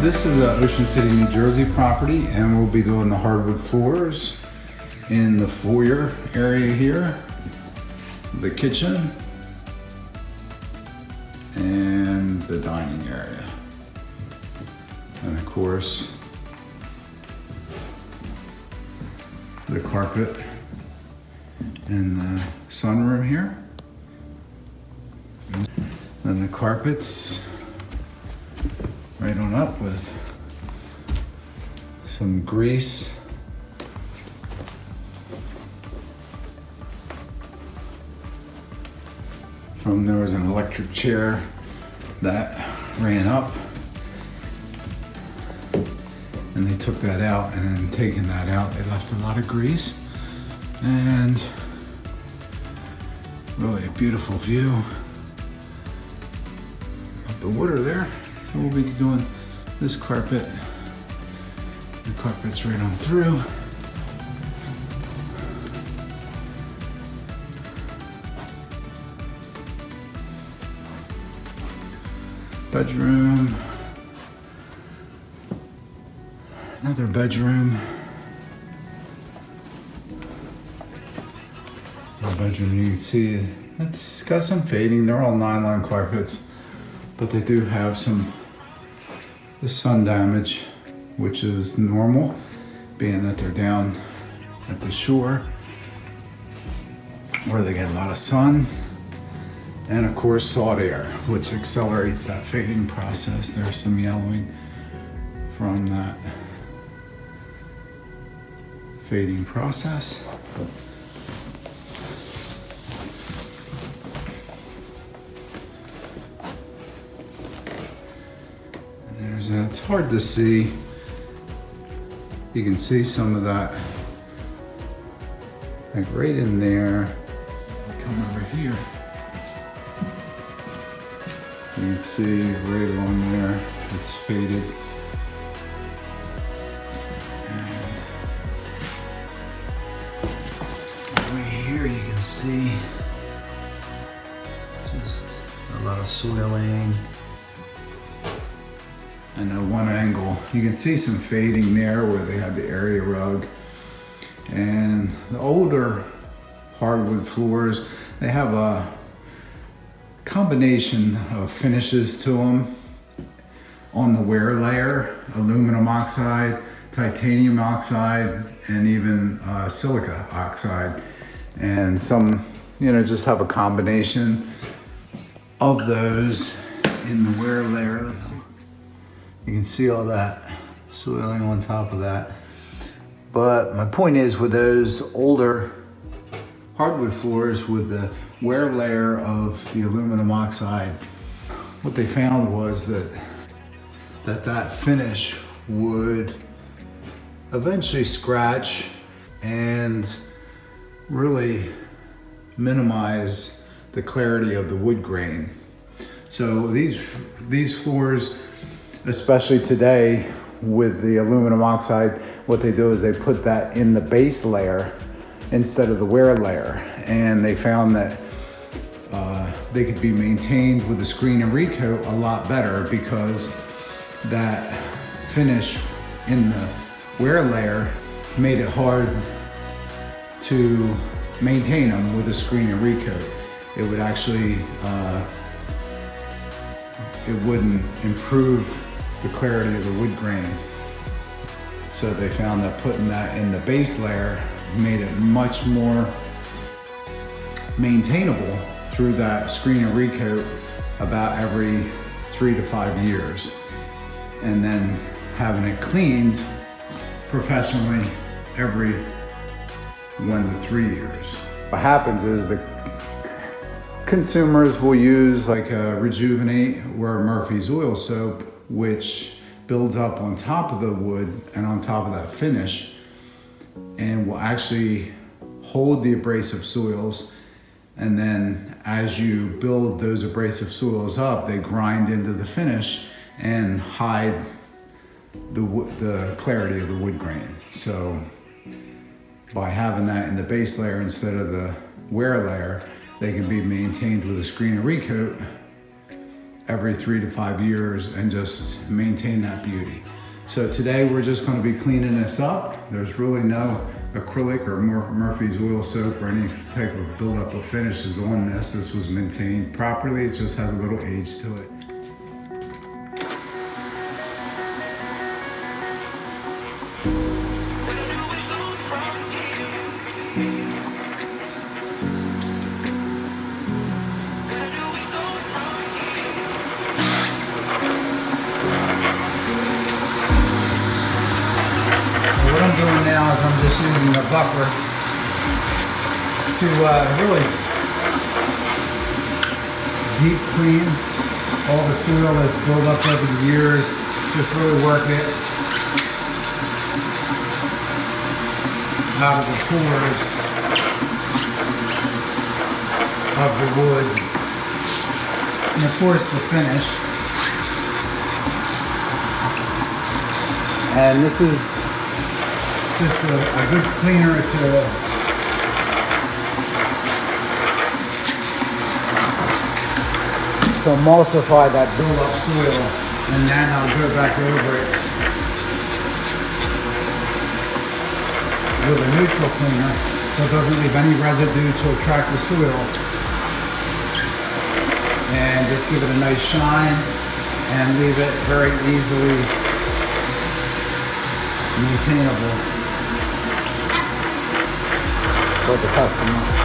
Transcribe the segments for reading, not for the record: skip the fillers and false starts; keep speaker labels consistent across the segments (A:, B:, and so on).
A: This is a Ocean City, New Jersey property, and we'll be doing the hardwood floors in the foyer area here, the kitchen, and the dining area. And of course, the carpet in the sunroom here. Then the carpets right on up with some grease. There was an electric chair that ran up, and they took that out, and then taking that out, they left a lot of grease, and really a beautiful view of the water there. So we'll be doing this carpet. The carpet's right on through. Bedroom. Another bedroom. The bedroom, you can see it's got some fading. They're all nylon carpets, but they do have some sun damage, which is normal, being that they're down at the shore where they get a lot of sun. And of course, salt air, which accelerates that fading process. There's some yellowing from that fading process. And there's it's hard to see. You can see some of that, like right in there. Come over here. You can see right along there, it's faded. And right here you can see just a lot of soiling. And at one angle, you can see some fading there where they had the area rug. And the older hardwood floors, they have a combination of finishes to them on the wear layer: aluminum oxide, titanium oxide, and even silica oxide. And some, just have a combination of those in the wear layer. Let's see. You can see all that soiling on top of that. But my point is, with those older hardwood floors with the wear layer of the aluminum oxide, what they found was that finish would eventually scratch and really minimize the clarity of the wood grain. So these floors, especially today with the aluminum oxide, what they do is they put that in the base layer instead of the wear layer. And they found that they could be maintained with the screen and recoat a lot better, because that finish in the wear layer made it hard to maintain them with a screen and recoat. It would actually, it wouldn't improve the clarity of the wood grain. So they found that putting that in the base layer made it much more maintainable through that screen and recoat about every 3 to 5 years, and then having it cleaned professionally every 1 to 3 years. What happens is the consumers will use like a Rejuvenate or a Murphy's oil soap, which builds up on top of the wood and on top of that finish, and will actually hold the abrasive soils. And then as you build those abrasive soils up, they grind into the finish and hide the clarity of the wood grain. So by having that in the base layer instead of the wear layer, they can be maintained with a screen and recoat every 3 to 5 years and just maintain that beauty. So today we're just going to be cleaning this up. There's really no acrylic or Murphy's oil soap or any type of buildup of finishes on this. This was maintained properly. It just has a little age to it.
B: What I'm doing now is I'm just using a buffer to really deep clean all the soil that's built up over the years. Just really work it out of the pores of the wood. And of course the finish. And this is just a good cleaner to emulsify that build-up soil, and then I'll go back over it with a neutral cleaner so it doesn't leave any residue to attract the soil, and just give it a nice shine and leave it very easily maintainable for the customer.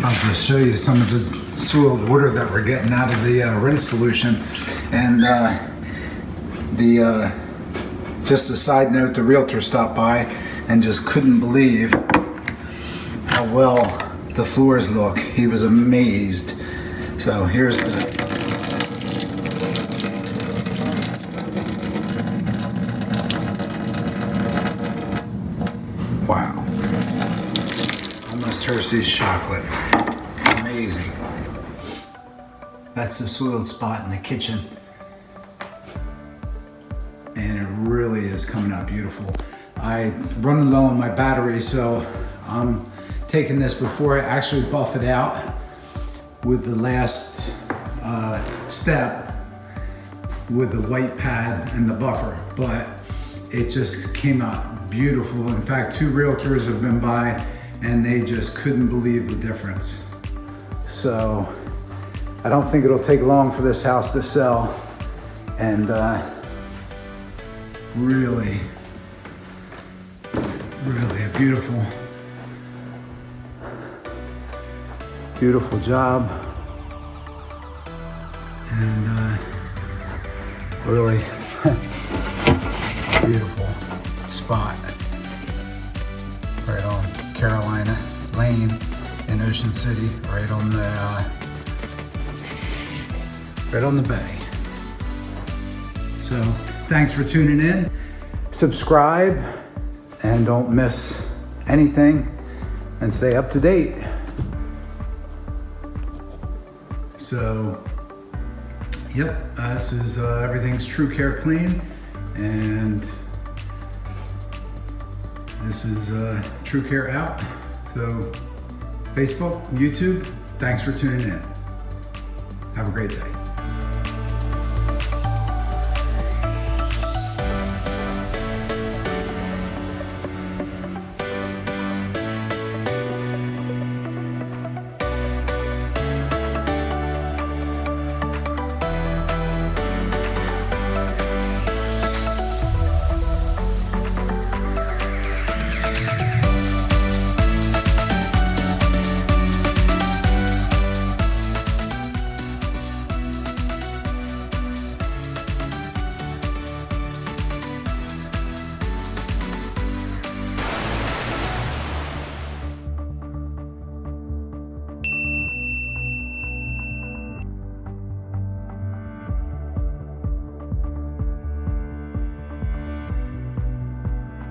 A: I'll just show you some of the soiled water that we're getting out of the rinse solution. And just a side note, the realtor stopped by and just couldn't believe how well the floors look. He was amazed. So here's the wow. Almost Hershey's chocolate. Amazing. That's the soiled spot in the kitchen. And it really is coming out beautiful. I running low on my battery, so I'm taking this before I actually buff it out with the last step with the white pad and the buffer, but it just came out beautiful. In fact, 2 realtors have been by and they just couldn't believe the difference. So I don't think it'll take long for this house to sell, and really Really a beautiful, beautiful job. And really beautiful spot right on Carolina Lane in Ocean City, right on the bay. So thanks for tuning in. Subscribe and don't miss anything and stay up to date. So, yep, this is everything's TruCare Clean, and this is TruCare out. So, Facebook, YouTube, thanks for tuning in. Have a great day.